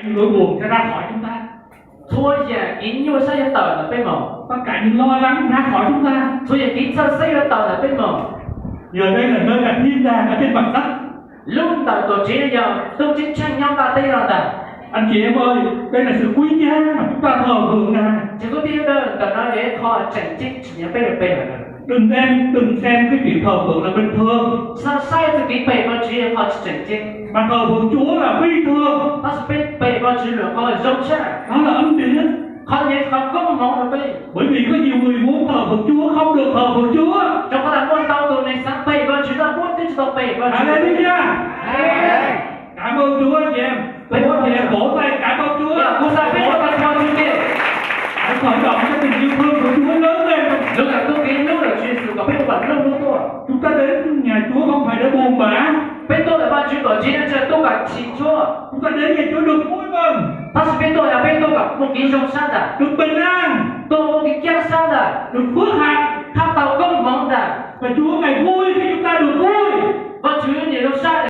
nỗi buồn sẽ ra khỏi chúng ta. 所以因為西一代被蒙， Tất cả những lo lắng ra khỏi chúng ta. 所以因這西一代被蒙， Giờ đây là nơi là thiên đàng ở trên mặt đất. luôn đời của chỉ là tôi chỉ tranh nhau ta đây là ta. Anh chị em ơi, đây là sự quý giá mà chúng ta thờ phượng Ngài. Chỉ có biết đó là nói để kho tranh chính chỉ nhận bây giờ. Đừng xem cái chuyện thờ phượng là bình thường. Sao sai thì cái bề bao chỉ là kho tranh chính. Mà thờ phượng Chúa là phi thường. Nó sẽ bề bao chỉ là kho giống chứ. Đó là ân điển. Kho như kho có một món là bề. Bởi vì có nhiều người muốn thờ phượng Chúa không được thờ phượng Chúa. Trong có là muốn tao tụi này sáng bề bao chỉ là muốn tới cho tao bề bao chỉ. Hallelujah. Cảm ơn Chúa anh chị em. Chúa anh chị em vỗ tay cảm ơn Chúa. Cô sao biết có tay kho như kia. Hãy khởi động cho tình yêu thương của Chúa lớn lên. Lúc là tôi nghĩ lúc là chuyện sự có biết bản lúc lúc tôi. Chúng ta đến nhà Chúa không phải để buồn bã. Bên tôi là ban chủ tổ chính là tôi gặp chị Chúa. Chúng ta đến nhà Chúa được vui mừng. Ta sẽ bên tôi là bên tôi gặp một cái dòng sát đã. Được bình an. Tôi một cái kia sát đã. Được phước hạnh. Tháp tàu công mong đã. Và Chúa ngày vui khi chúng ta được vui. Và Chúa nhiều lúc sát